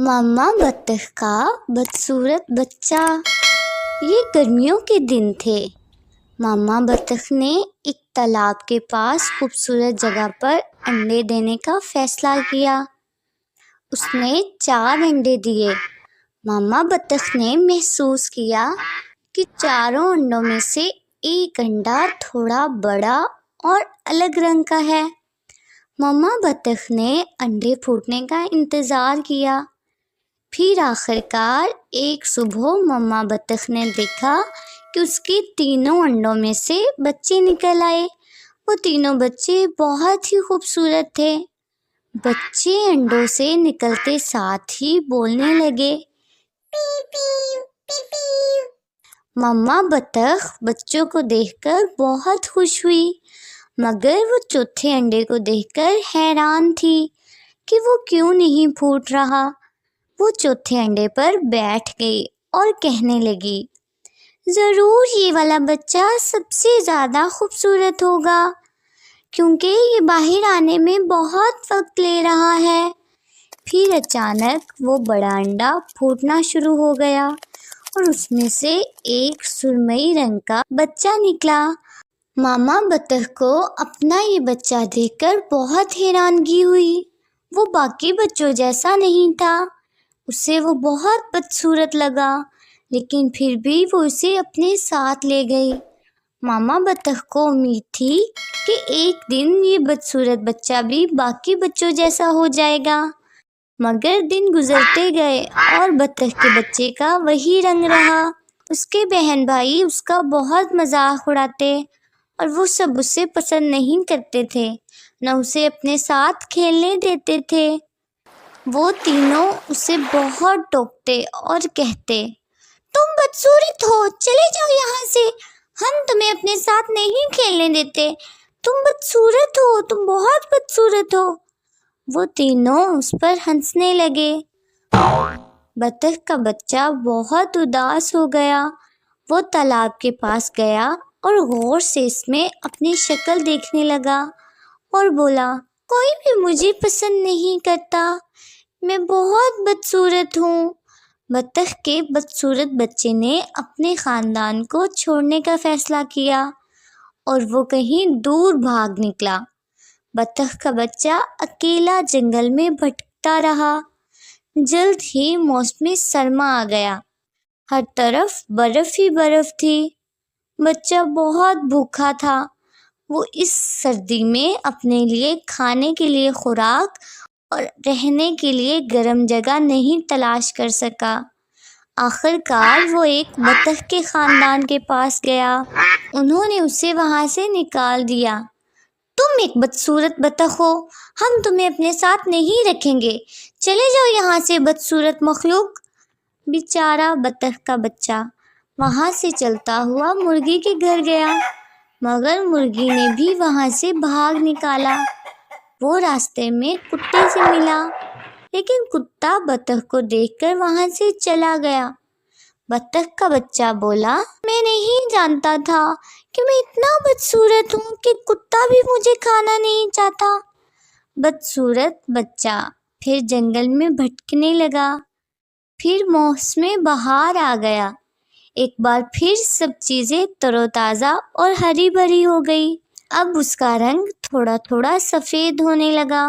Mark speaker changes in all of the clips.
Speaker 1: ماما بطخ کا بدصورت بچہ۔ یہ گرمیوں کے دن تھے۔ ماما بطخ نے ایک تالاب کے پاس خوبصورت جگہ پر انڈے دینے کا فیصلہ کیا۔ اس نے 4 انڈے دیے۔ ماما بطخ نے محسوس کیا کہ 4 انڈوں میں سے ایک انڈا تھوڑا بڑا اور الگ رنگ کا ہے۔ ماما بطخ نے انڈے پھوٹنے کا انتظار کیا۔ پھر آخر کار ایک صبح ماما بطخ نے دیکھا کہ اس کے 3 انڈوں میں سے بچے نکل آئے۔ وہ 3 بچے بہت ہی خوبصورت تھے۔ بچے انڈوں سے نکلتے ساتھ ہی بولنے لگے، پی پی پی پی۔ ماما بطخ بچوں کو دیکھ کر بہت خوش ہوئی، مگر وہ چوتھے انڈے کو دیکھ کر حیران تھی کہ وہ کیوں نہیں پھوٹ رہا۔ وہ چوتھے انڈے پر بیٹھ گئی اور کہنے لگی، ضرور یہ والا بچہ سب سے زیادہ خوبصورت ہوگا، کیونکہ یہ باہر آنے میں بہت وقت لے رہا ہے۔ پھر اچانک وہ بڑا انڈا پھوٹنا شروع ہو گیا اور اس میں سے ایک سرمئی رنگ کا بچہ نکلا۔ ماما بطخ کو اپنا یہ بچہ دیکھ کر بہت حیرانگی ہوئی۔ وہ باقی بچوں جیسا نہیں تھا۔ اسے وہ بہت بدصورت لگا، لیکن پھر بھی وہ اسے اپنے ساتھ لے گئی۔ ماما بطخ کو امید تھی کہ ایک دن یہ بدصورت بچہ بھی باقی بچوں جیسا ہو جائے گا، مگر دن گزرتے گئے اور بطخ کے بچے کا وہی رنگ رہا۔ اس کے بہن بھائی اس کا بہت مذاق اڑاتے اور وہ سب اسے پسند نہیں کرتے تھے، نہ اسے اپنے ساتھ کھیلنے دیتے تھے۔ وہ تینوں اسے بہت ٹوکتے اور کہتے، تم بدصورت ہو، چلے جاؤ یہاں سے، ہم تمہیں اپنے ساتھ نہیں کھیلنے دیتے، تم بدصورت ہو، تم بہت بدصورت ہو۔ وہ تینوں اس پر ہنسنے لگے۔ بطخ کا بچہ بہت اداس ہو گیا۔ وہ تالاب کے پاس گیا اور غور سے اس میں اپنی شکل دیکھنے لگا اور بولا، کوئی بھی مجھے پسند نہیں کرتا، میں بہت بدصورت ہوں۔ بطخ کے بدصورت بچے نے اپنے خاندان کو چھوڑنے کا فیصلہ کیا اور وہ کہیں دور بھاگ نکلا۔ بطخ کا بچہ اکیلا جنگل میں بھٹکتا رہا۔ جلد ہی موسم سرما آ گیا۔ ہر طرف برف ہی برف تھی۔ بچہ بہت بھوکا تھا۔ وہ اس سردی میں اپنے لیے کھانے کے لیے خوراک اور رہنے کے لیے گرم جگہ نہیں تلاش کر سکا۔ آخر کار وہ ایک بطخ کے خاندان کے پاس گیا۔ انہوں نے اسے وہاں سے نکال دیا۔ تم ایک بدصورت بطخ ہو، ہم تمہیں اپنے ساتھ نہیں رکھیں گے، چلے جاؤ یہاں سے بدصورت مخلوق۔ بیچارہ بطخ کا بچہ وہاں سے چلتا ہوا مرغی کے گھر گیا، مگر مرغی نے بھی وہاں سے بھاگ نکالا۔ وہ راستے میں کتے سے ملا، لیکن کتا بطخ کو دیکھ کر وہاں سے چلا گیا۔ بطخ کا بچہ بولا، میں نہیں جانتا تھا کہ میں اتنا بدصورت ہوں کہ کتا بھی مجھے کھانا نہیں چاہتا۔ بدصورت بچہ پھر جنگل میں بھٹکنے لگا۔ پھر موسم بہار آ گیا۔ ایک بار پھر سب چیزیں تر و تازہ اور ہری بھری ہو گئی۔ اب اس کا رنگ تھوڑا تھوڑا سفید ہونے لگا۔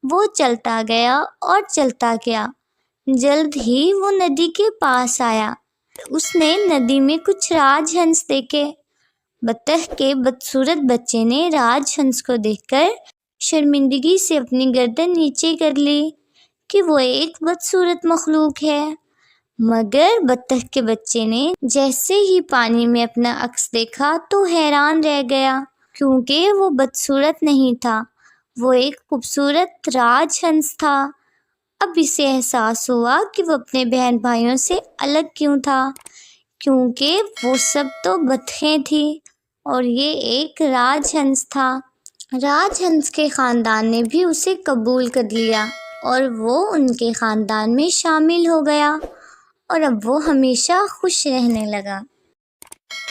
Speaker 1: وہ چلتا گیا اور چلتا گیا۔ جلد ہی وہ ندی کے پاس آیا۔ اس نے ندی میں کچھ راج ہنس دیکھے۔ بطخ کے بدصورت بچے نے راج ہنس کو دیکھ کر شرمندگی سے اپنی گردن نیچے کر لی کہ وہ ایک بدصورت مخلوق ہے، مگر بطخ کے بچے نے جیسے ہی پانی میں اپنا عکس دیکھا تو حیران رہ گیا، کیونکہ وہ بدصورت نہیں تھا، وہ ایک خوبصورت راج ہنس تھا۔ اب اسے احساس ہوا کہ وہ اپنے بہن بھائیوں سے الگ کیوں تھا، کیونکہ وہ سب تو بطخیں تھیں اور یہ ایک راج ہنس تھا۔ راج ہنس کے خاندان نے بھی اسے قبول کر لیا اور وہ ان کے خاندان میں شامل ہو گیا، اور اب وہ ہمیشہ خوش رہنے لگا۔